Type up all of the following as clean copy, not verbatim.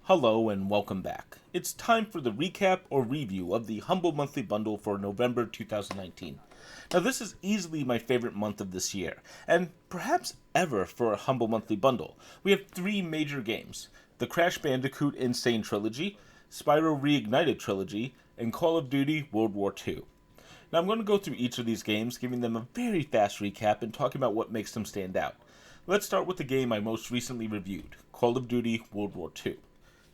Hello and welcome back. It's time for the recap or review of the Humble Monthly Bundle for November 2019. Now, this is easily my favorite month of this year, and perhaps ever for a Humble Monthly Bundle. We have three major games: the Crash Bandicoot Sane Trilogy, Spyro Reignited Trilogy, and Call of Duty World War II. Now, I'm going to go through each of these games, giving them a very fast recap and talking about what makes them stand out. Let's start with the game I most recently reviewed, Call of Duty World War II.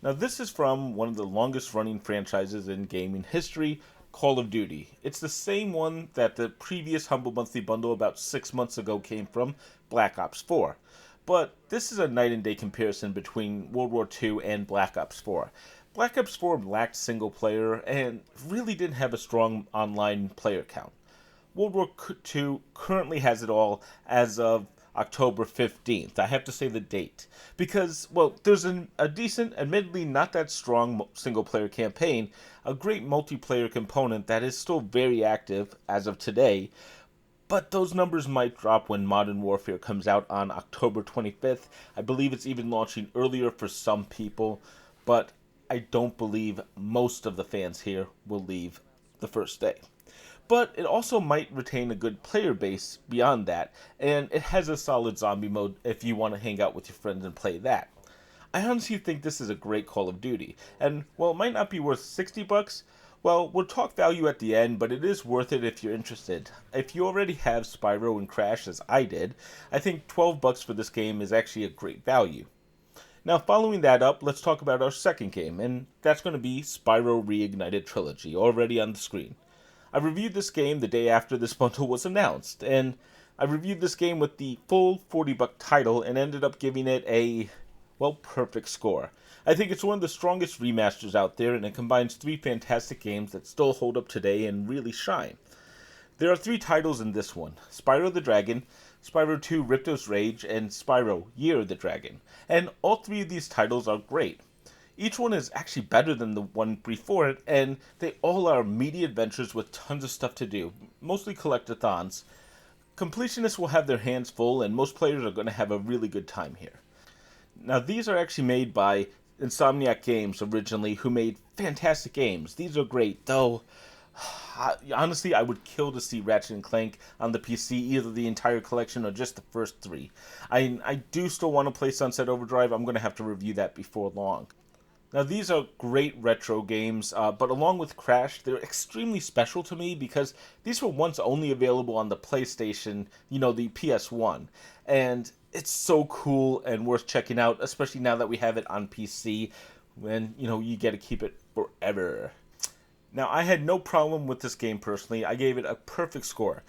Now, this is from one of the longest running franchises in gaming history, Call of Duty. It's the same one that the previous Humble Monthly Bundle about 6 months ago came from, Black Ops 4. But this is a night and day comparison between World War II and Black Ops 4. Black Ops 4 lacked single player and really didn't have a strong online player count. World War II currently has it all as of October 15th. I have to say the date. Because, well, there's a decent, admittedly not that strong single player campaign, a great multiplayer component that is still very active as of today, but those numbers might drop when Modern Warfare comes out on October 25th. I believe it's even launching earlier for some people, but I don't believe most of the fans here will leave the first day. But it also might retain a good player base beyond that, and it has a solid zombie mode if you want to hang out with your friends and play that. I honestly think this is a great Call of Duty, and while it might not be worth $60, well, we'll talk value at the end, but it is worth it if you're interested. If you already have Spyro and Crash as I did, I think $12 for this game is actually a great value. Now, following that up, let's talk about our second game, and that's going to be Spyro Reignited Trilogy, already on the screen. I reviewed this game the day after this bundle was announced, and I reviewed this game with the full $40 title and ended up giving it a, well, perfect score. I think it's one of the strongest remasters out there, and it combines three fantastic games that still hold up today and really shine. There are three titles in this one: Spyro the Dragon, Spyro 2 Ripto's Rage, and Spyro Year of the Dragon. And all three of these titles are great. Each one is actually better than the one before it, and they all are meaty adventures with tons of stuff to do, mostly collectathons. Completionists will have their hands full, and most players are going to have a really good time here. Now, these are actually made by Insomniac Games originally, who made fantastic games. These are great, though. Honestly, I would kill to see Ratchet and Clank on the PC, either the entire collection or just the first three. I do still want to play Sunset Overdrive. I'm going to have to review that before long. Now, these are great retro games, but along with Crash, they're extremely special to me because these were once only available on the PlayStation, the PS1. And it's so cool and worth checking out, especially now that we have it on PC, when, you get to keep it forever. Now, I had no problem with this game personally. I gave it a perfect score.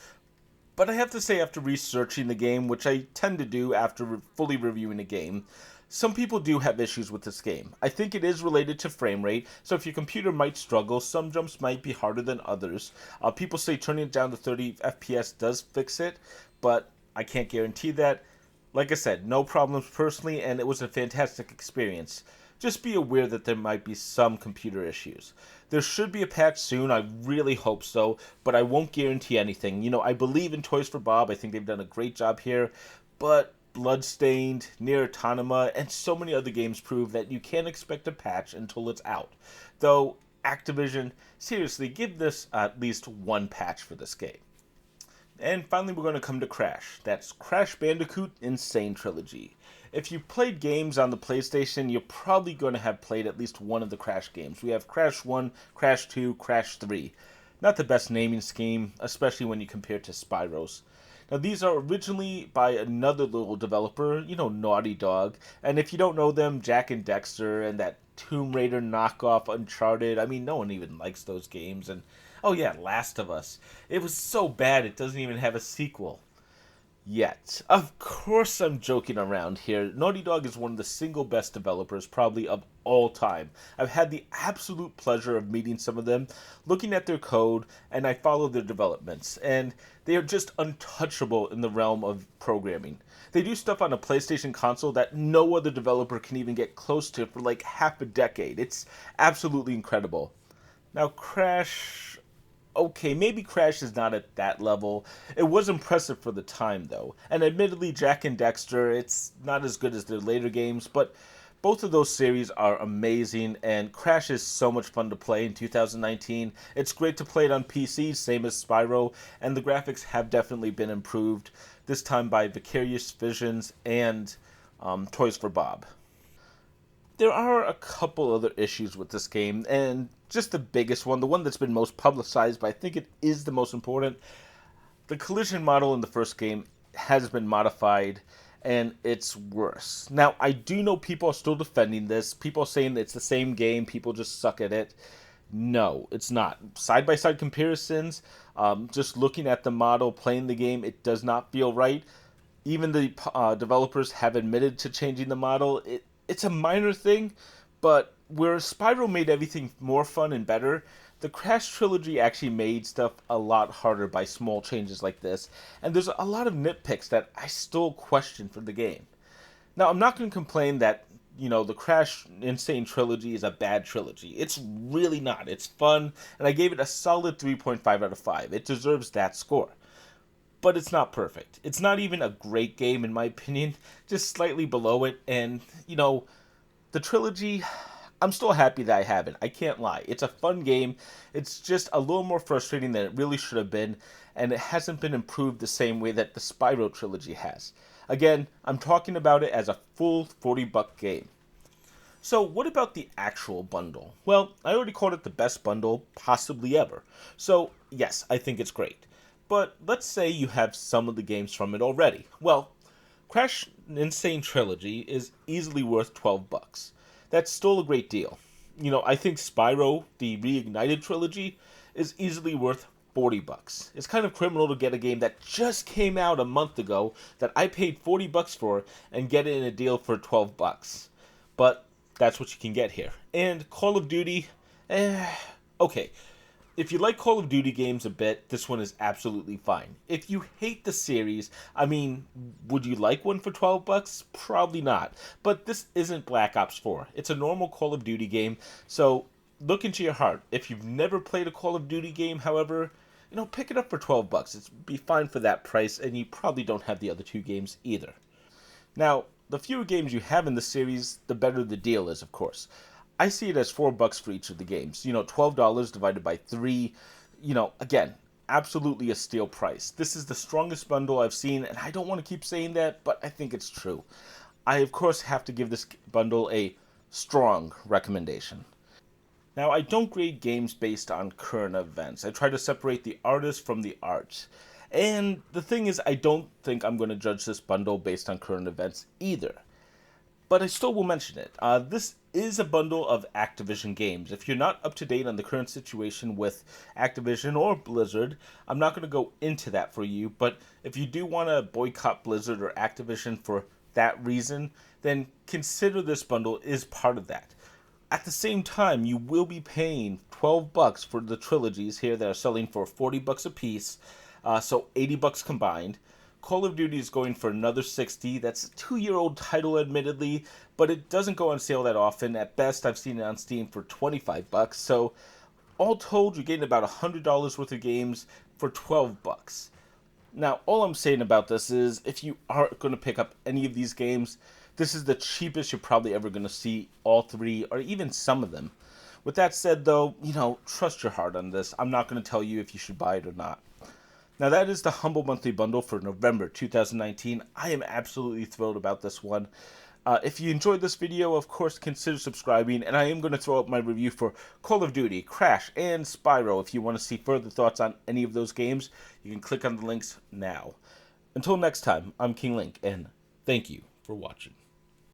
But I have to say, after researching the game, which I tend to do after fully reviewing a game, some people do have issues with this game. I think it is related to frame rate, so if your computer might struggle, some jumps might be harder than others. People say turning it down to 30 FPS does fix it, but I can't guarantee that. Like I said, no problems personally, and it was a fantastic experience. Just be aware that there might be some computer issues. There should be a patch soon, I really hope so, but I won't guarantee anything. I believe in Toys for Bob, I think they've done a great job here, but Bloodstained, Nier Automata, and so many other games prove that you can't expect a patch until it's out. Though, Activision, seriously, give this at least one patch for this game. And finally, we're going to come to Crash. That's Crash Bandicoot Sane Trilogy. If you played games on the PlayStation, you're probably going to have played at least one of the Crash games. We have Crash 1, Crash 2, Crash 3. Not the best naming scheme, especially when you compare it to Spyro's. Now, these are originally by another little developer, Naughty Dog. And if you don't know them, Jack and Dexter and that Tomb Raider knockoff Uncharted, no one even likes those games. And, oh yeah, Last of Us. It was so bad it doesn't even have a sequel. Yet. Of course I'm joking around here. Naughty Dog is one of the single best developers probably of all time. I've had the absolute pleasure of meeting some of them, looking at their code, and I follow their developments. And they are just untouchable in the realm of programming. They do stuff on a PlayStation console that no other developer can even get close to for like half a decade. It's absolutely incredible. Now, Crash... Okay, maybe Crash is not at that level. It was impressive for the time, though. And admittedly, Jack and Dexter, it's not as good as their later games, but Both of those series are amazing, and Crash is so much fun to play in 2019. It's great to play it on PC, same as Spyro, and the graphics have definitely been improved, this time by Vicarious Visions and Toys for Bob. There are a couple other issues with this game, and just the biggest one, the one that's been most publicized, but I think it is the most important. The collision model in the first game has been modified, and it's worse. Now, I do know people are still defending this. People are saying that it's the same game, people just suck at it. No, it's not. Side-by-side comparisons, just looking at the model, playing the game, it does not feel right. Even the developers have admitted to changing the model. It's a minor thing, but where Spyro made everything more fun and better, the Crash Trilogy actually made stuff a lot harder by small changes like this, and there's a lot of nitpicks that I still question for the game. Now, I'm not going to complain that, the Crash Insane Trilogy is a bad trilogy. It's really not. It's fun, and I gave it a solid 3.5 out of 5. It deserves that score. But it's not perfect. It's not even a great game, in my opinion, just slightly below it, and, the trilogy, I'm still happy that I have it. I can't lie. It's a fun game. It's just a little more frustrating than it really should have been, and it hasn't been improved the same way that the Spyro trilogy has. Again, I'm talking about it as a full $40 game. So what about the actual bundle? Well, I already called it the best bundle possibly ever. So yes, I think it's great. But let's say you have some of the games from it already. Well, Crash Insane Trilogy is easily worth $12. That's still a great deal. I think Spyro, the Reignited trilogy, is easily worth $40. It's kind of criminal to get a game that just came out a month ago that I paid $40 for and get it in a deal for $12. But that's what you can get here. And Call of Duty, okay. If you like Call of Duty games a bit, this one is absolutely fine. If you hate the series, would you like one for $12? Probably not. But this isn't Black Ops 4. It's a normal Call of Duty game, so look into your heart. If you've never played a Call of Duty game, however, pick it up for $12. It'd be fine for that price, and you probably don't have the other two games either. Now, the fewer games you have in the series, the better the deal is, of course. I see it as $4 for each of the games. $12 divided by 3. Again, absolutely a steal price. This is the strongest bundle I've seen, and I don't want to keep saying that, but I think it's true. I, of course, have to give this bundle a strong recommendation. Now, I don't grade games based on current events. I try to separate the artist from the art. And the thing is, I don't think I'm going to judge this bundle based on current events either. But I still will mention it. This is a bundle of Activision games. If you're not up to date on the current situation with Activision or Blizzard, I'm not going to go into that for you. But if you do want to boycott Blizzard or Activision for that reason, then consider this bundle is part of that. At the same time, you will be paying $12 for the trilogies here that are selling for $40 a piece, so $80 combined. Call of Duty is going for another $60. That's a 2-year-old title, admittedly, but it doesn't go on sale that often. At best, I've seen it on Steam for $25. So, all told, you're getting about $100 worth of games for $12. Now, all I'm saying about this is, if you are going to pick up any of these games, this is the cheapest you're probably ever going to see all three, or even some of them. With that said, though, trust your heart on this. I'm not going to tell you if you should buy it or not. Now, that is the Humble Monthly Bundle for November 2019. I am absolutely thrilled about this one. If you enjoyed this video, of course, consider subscribing, and I am going to throw up my review for Call of Duty, Crash, and Spyro. If you want to see further thoughts on any of those games, you can click on the links now. Until next time, I'm King Link, and thank you for watching.